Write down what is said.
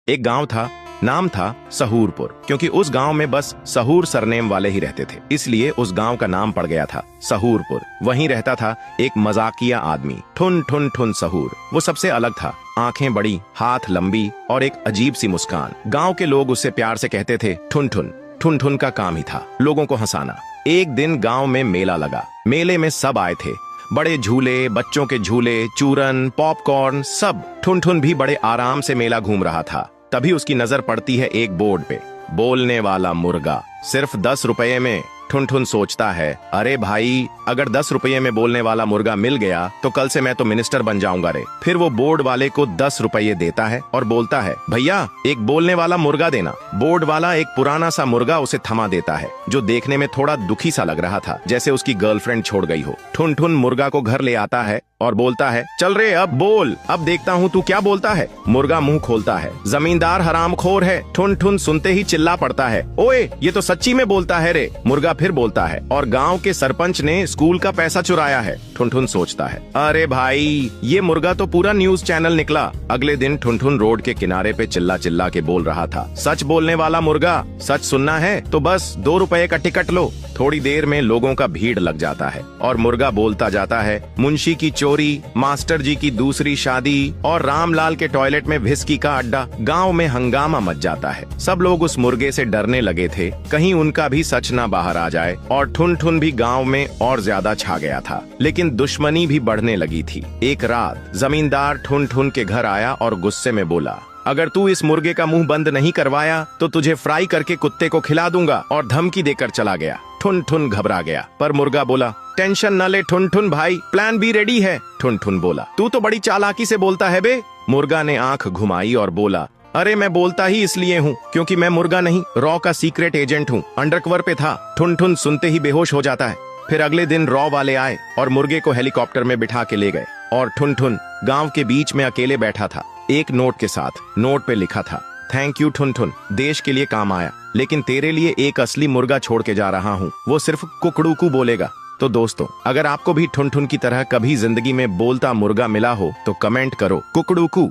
एक गांव था, नाम था सहूरपुर। क्योंकि उस गांव में बस सहूर सरनेम वाले ही रहते थे, इसलिए उस गांव का नाम पड़ गया था सहूरपुर। वहीं रहता था एक मजाकिया आदमी, ठुन ठुन ठुन सहूर। वो सबसे अलग था, आंखें बड़ी, हाथ लंबी और एक अजीब सी मुस्कान। गांव के लोग उससे प्यार से कहते थे ठुन ठुन। ठुन ठुन का काम ही था लोगों को हंसाना। एक दिन गांव में मेला लगा। मेले में सब आए थे, बड़े झूले, बच्चों के झूले, चूरन, पॉपकॉर्न, सब। ठुन ठुन भी बड़े आराम से मेला घूम रहा था। तभी उसकी नजर पड़ती है एक बोर्ड पे, बोलने वाला मुर्गा, सिर्फ 10 रुपए में। ठुन ठुन सोचता है, अरे भाई, अगर 10 रुपये में बोलने वाला मुर्गा मिल गया तो कल से मैं तो मिनिस्टर बन जाऊंगा रे। फिर वो बोर्ड वाले को 10 रुपये देता है और बोलता है, भैया एक बोलने वाला मुर्गा देना। बोर्ड वाला एक पुराना सा मुर्गा उसे थमा देता है, जो देखने में थोड़ा दुखी सा लग रहा था, जैसे उसकी गर्लफ्रेंड छोड़ गई हो। ठुन ठुन मुर्गा को घर ले आता है और बोलता है, चल रे अब बोल, अब देखता हूँ तू क्या बोलता है। मुर्गा मुंह खोलता है, जमींदार हरामखोर है। ठुन ठुन सुनते ही चिल्ला पड़ता है, ओए ये तो सच्ची में बोलता है रे। मुर्गा फिर बोलता है, और गांव के सरपंच ने स्कूल का पैसा चुराया है। ठुन ठुन सोचता है, अरे भाई, ये मुर्गा तो पूरा न्यूज चैनल निकला। अगले दिन ठुन ठुन रोड के किनारे पे चिल्ला चिल्ला के बोल रहा था, सच बोलने वाला मुर्गा, सच सुनना है तो बस 2 रुपए का टिकट लो। थोड़ी देर में लोगों का भीड़ लग जाता है और मुर्गा बोलता जाता है, मुंशी की चोरी, मास्टर जी की दूसरी शादी और रामलाल के टॉयलेट में व्हिस्की का अड्डा। गांव में हंगामा मच जाता है। सब लोग उस मुर्गे से डरने लगे थे, कहीं उनका भी सच ना बाहर आ जाए। और ठुन ठुन भी गांव में और ज्यादा छा गया था, लेकिन दुश्मनी भी बढ़ने लगी थी। एक रात जमींदार ठुन ठुन के घर आया और गुस्से में बोला, अगर तू इस मुर्गे का मुंह बंद नहीं करवाया तो तुझे फ्राई करके कुत्ते को खिला दूंगा, और धमकी देकर चला गया। ठुन ठुन घबरा गया, पर मुर्गा बोला, टेंशन न ले ठुन ठुन भाई, प्लान बी रेडी है। ठुन ठुन बोला, तू तो बड़ी चालाकी से बोलता है बे। मुर्गा ने आंख घुमाई और बोला, अरे मैं बोलता ही इसलिए हूँ क्योंकि मैं मुर्गा नहीं, रॉ का सीक्रेट एजेंट हूँ, अंडरकवर पे था। ठुन ठुन सुनते ही बेहोश हो जाता है। फिर अगले दिन रॉ वाले आए और मुर्गे को हेलीकॉप्टर में बिठा के ले गए, और ठुन ठुन गांव के बीच में अकेले बैठा था, एक नोट के साथ। नोट पे लिखा था, थैंक यू ठुन ठुन, देश के लिए काम आया, लेकिन तेरे लिए एक असली मुर्गा छोड़ के जा रहा हूँ, वो सिर्फ कुकड़ूकू बोलेगा। तो दोस्तों, अगर आपको भी ठुन ठुन की तरह कभी जिंदगी में बोलता मुर्गा मिला हो तो कमेंट करो कुकड़ूकू।